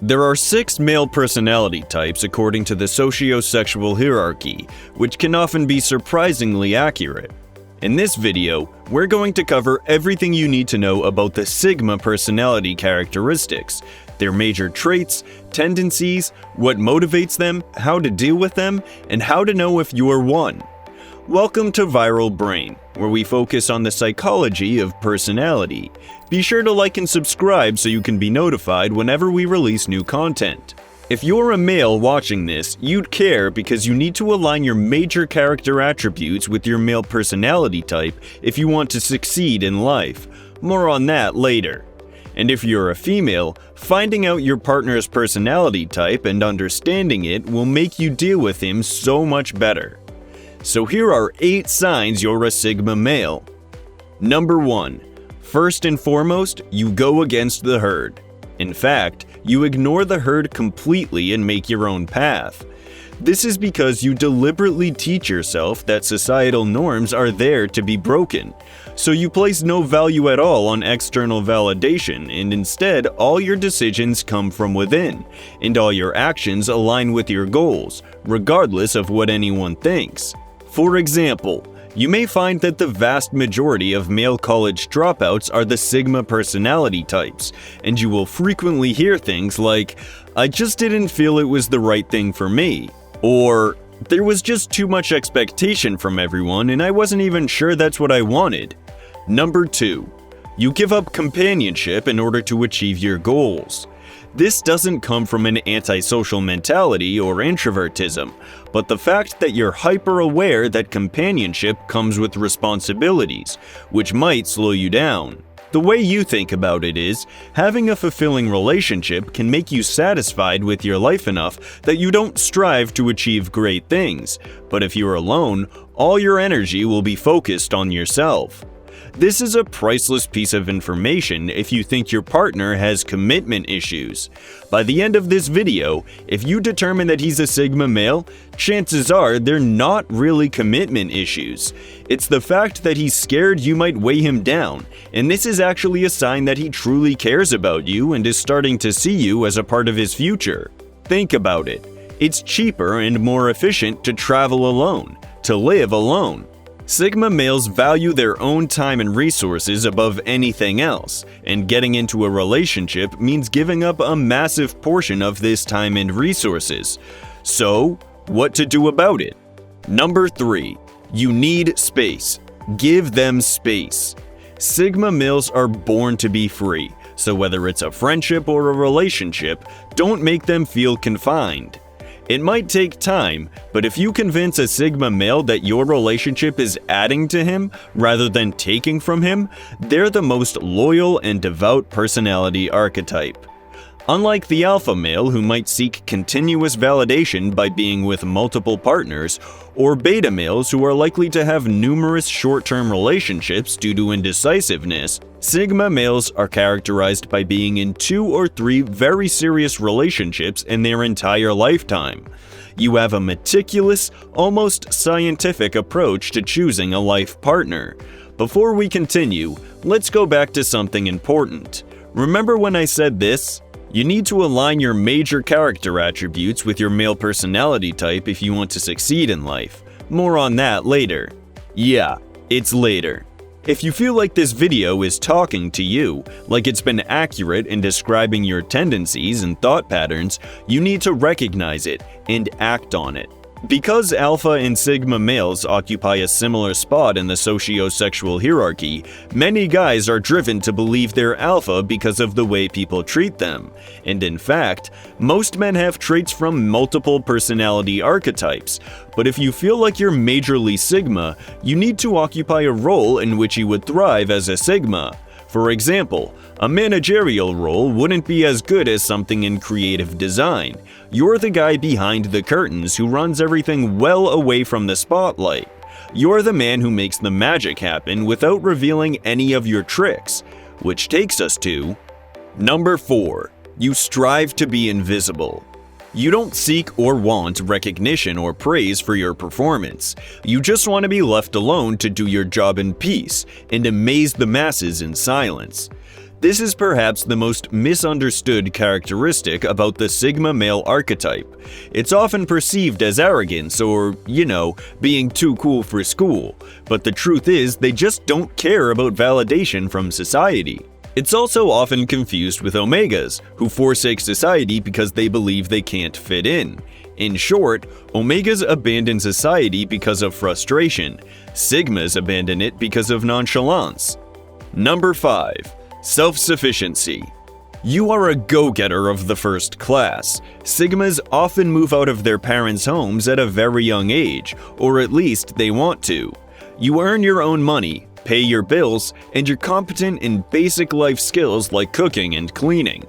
There are 6 male personality types according to the socio-sexual hierarchy, which can often be surprisingly accurate. In this video, we're going to cover everything you need to know about the Sigma personality characteristics, their major traits, tendencies, what motivates them, how to deal with them, and how to know if you're one. Welcome to Viral Brain, where we focus on the psychology of personality. Be sure to like and subscribe so you can be notified whenever we release new content. If you're a male watching this, you'd care because you need to align your major character attributes with your male personality type if you want to succeed in life. More on that later. And if you're a female, finding out your partner's personality type and understanding it will make you deal with him so much better. So here are 8 signs you're a Sigma male. Number 1. First and foremost, you go against the herd. In fact, you ignore the herd completely and make your own path. This is because you deliberately teach yourself that societal norms are there to be broken. So you place no value at all on external validation, and instead all your decisions come from within, and all your actions align with your goals, regardless of what anyone thinks. For example, you may find that the vast majority of male college dropouts are the Sigma personality types, and you will frequently hear things like, "I just didn't feel it was the right thing for me," or "There was just too much expectation from everyone and I wasn't even sure that's what I wanted." Number 2. You give up companionship in order to achieve your goals. This doesn't come from an antisocial mentality or introvertism, but the fact that you're hyper-aware that companionship comes with responsibilities, which might slow you down. The way you think about it is, having a fulfilling relationship can make you satisfied with your life enough that you don't strive to achieve great things, but if you're alone, all your energy will be focused on yourself. This is a priceless piece of information if you think your partner has commitment issues. By the end of this video, if you determine that he's a Sigma male, chances are they're not really commitment issues. It's the fact that he's scared you might weigh him down, and this is actually a sign that he truly cares about you and is starting to see you as a part of his future. Think about it. It's cheaper and more efficient to travel alone, to live alone. Sigma males value their own time and resources above anything else, and getting into a relationship means giving up a massive portion of this time and resources. So, what to do about it? Number 3. You need space. Give them space. Sigma males are born to be free, so whether it's a friendship or a relationship, don't make them feel confined. It might take time, but if you convince a Sigma male that your relationship is adding to him rather than taking from him, they're the most loyal and devout personality archetype. Unlike the alpha male who might seek continuous validation by being with multiple partners, or beta males who are likely to have numerous short-term relationships due to indecisiveness, Sigma males are characterized by being in 2 or 3 very serious relationships in their entire lifetime. You have a meticulous, almost scientific approach to choosing a life partner. Before we continue, let's go back to something important. Remember when I said this? You need to align your major character attributes with your male personality type if you want to succeed in life. More on that later. Yeah, it's later. If you feel like this video is talking to you, like it's been accurate in describing your tendencies and thought patterns, you need to recognize it and act on it. Because Alpha and Sigma males occupy a similar spot in the socio-sexual hierarchy, many guys are driven to believe they're Alpha because of the way people treat them. And in fact, most men have traits from multiple personality archetypes. But if you feel like you're majorly Sigma, you need to occupy a role in which you would thrive as a Sigma. For example, a managerial role wouldn't be as good as something in creative design. You're the guy behind the curtains who runs everything well away from the spotlight. You're the man who makes the magic happen without revealing any of your tricks. Which takes us to Number 4. You strive to be invisible. You don't seek or want recognition or praise for your performance. You just want to be left alone to do your job in peace and amaze the masses in silence. This is perhaps the most misunderstood characteristic about the Sigma male archetype. It's often perceived as arrogance or, being too cool for school, but the truth is they just don't care about validation from society. It's also often confused with Omegas, who forsake society because they believe they can't fit in. In short, Omegas abandon society because of frustration. Sigmas abandon it because of nonchalance. Number 5. Self-sufficiency. You are a go-getter of the first class. Sigmas often move out of their parents' homes at a very young age, or at least they want to. You earn your own money, pay your bills, and you're competent in basic life skills like cooking and cleaning.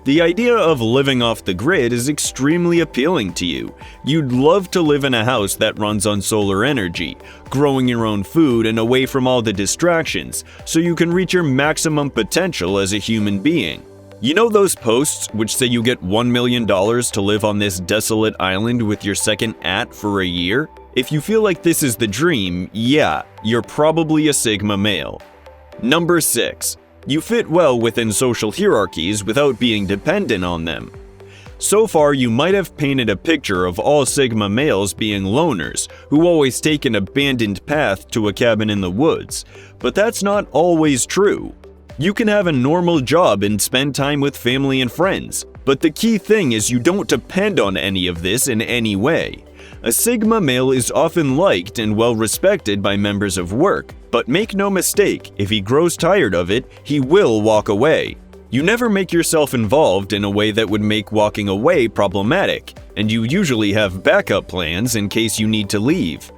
The idea of living off the grid is extremely appealing to you. You'd love to live in a house that runs on solar energy, growing your own food and away from all the distractions, so you can reach your maximum potential as a human being. You know those posts which say you get $1 million to live on this desolate island with your second for a year? If you feel like this is the dream, yeah, you're probably a Sigma male. Number 6. You fit well within social hierarchies without being dependent on them. So far, you might have painted a picture of all Sigma males being loners, who always take an abandoned path to a cabin in the woods, but that's not always true. You can have a normal job and spend time with family and friends, but the key thing is you don't depend on any of this in any way. A Sigma male is often liked and well respected by members of work, but make no mistake, if he grows tired of it, he will walk away. You never make yourself involved in a way that would make walking away problematic, and you usually have backup plans in case you need to leave.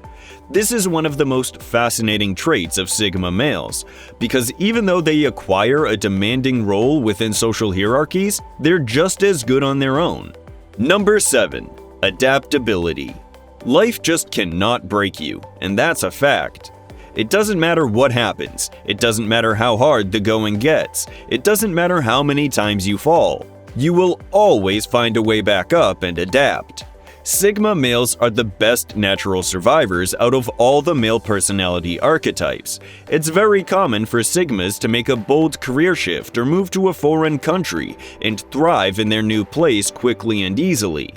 This is one of the most fascinating traits of Sigma males, because even though they acquire a demanding role within social hierarchies, they're just as good on their own. Number 7. Adaptability. Life just cannot break you, and that's a fact. It doesn't matter what happens, it doesn't matter how hard the going gets, it doesn't matter how many times you fall. You will always find a way back up and adapt. Sigma males are the best natural survivors out of all the male personality archetypes. It's very common for Sigmas to make a bold career shift or move to a foreign country and thrive in their new place quickly and easily.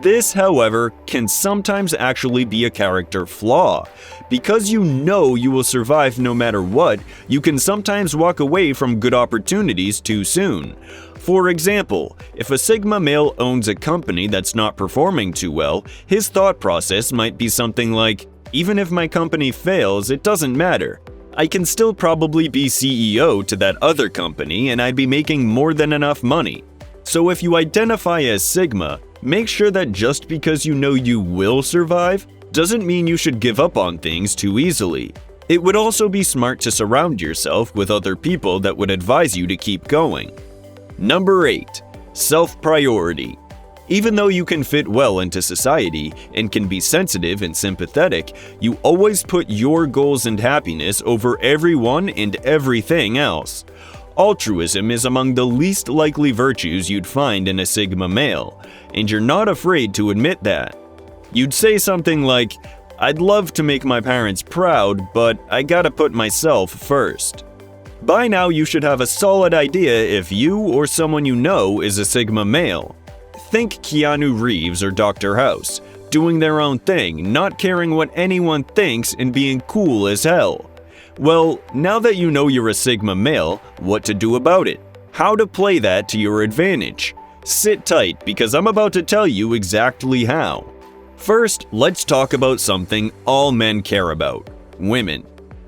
This, however, can sometimes actually be a character flaw. Because you know you will survive no matter what, you can sometimes walk away from good opportunities too soon. For example, if a Sigma male owns a company that's not performing too well, his thought process might be something like, even if my company fails, it doesn't matter. I can still probably be CEO to that other company and I'd be making more than enough money. So if you identify as Sigma, make sure that just because you know you will survive, doesn't mean you should give up on things too easily. It would also be smart to surround yourself with other people that would advise you to keep going. Number 8. Self-priority. Even though you can fit well into society and can be sensitive and sympathetic, you always put your goals and happiness over everyone and everything else. Altruism is among the least likely virtues you'd find in a Sigma male, and you're not afraid to admit that. You'd say something like, I'd love to make my parents proud, but I gotta put myself first. By now you should have a solid idea if you or someone you know is a Sigma male. Think Keanu Reeves or Dr. House, doing their own thing, not caring what anyone thinks and being cool as hell. Well, now that you know you're a Sigma male, what to do about it? How to play that to your advantage? Sit tight because I'm about to tell you exactly how. First, let's talk about something all men care about: women.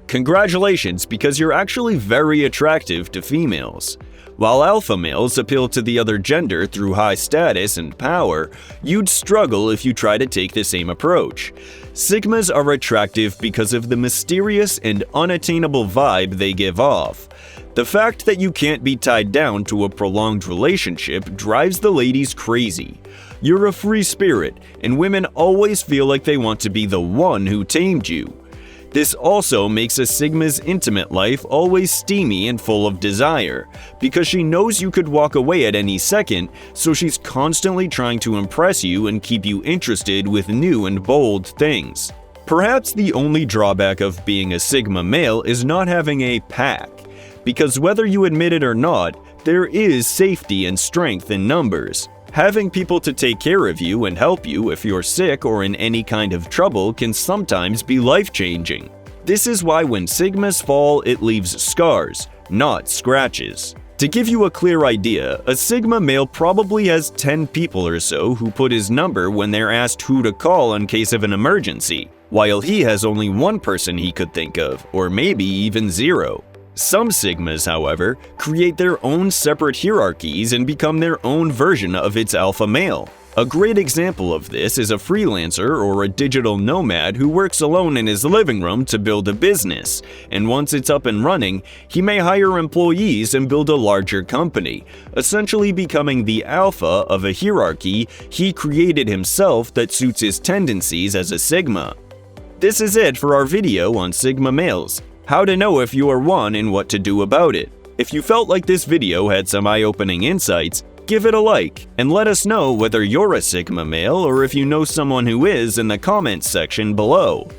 Congratulations, because you're actually very attractive to females. While alpha males appeal to the other gender through high status and power, you'd struggle if you try to take the same approach. Sigmas are attractive because of the mysterious and unattainable vibe they give off. The fact that you can't be tied down to a prolonged relationship drives the ladies crazy. You're a free spirit, and women always feel like they want to be the one who tamed you. This also makes a Sigma's intimate life always steamy and full of desire, because she knows you could walk away at any second, so she's constantly trying to impress you and keep you interested with new and bold things. Perhaps the only drawback of being a Sigma male is not having a pack. because whether you admit it or not, there is safety and strength in numbers. Having people to take care of you and help you if you're sick or in any kind of trouble can sometimes be life-changing. This is why when Sigmas fall, it leaves scars, not scratches. To give you a clear idea, a Sigma male probably has 10 people or so who put his number when they're asked who to call in case of an emergency, while he has only one person he could think of, or maybe even 0. Some Sigmas, however, create their own separate hierarchies and become their own version of its alpha male. A great example of this is a freelancer or a digital nomad who works alone in his living room to build a business, and once it's up and running, he may hire employees and build a larger company, essentially becoming the alpha of a hierarchy he created himself that suits his tendencies as a Sigma. This is it for our video on Sigma males, how to know if you are one and what to do about it. If you felt like this video had some eye-opening insights, give it a like, and let us know whether you're a Sigma male or if you know someone who is in the comments section below.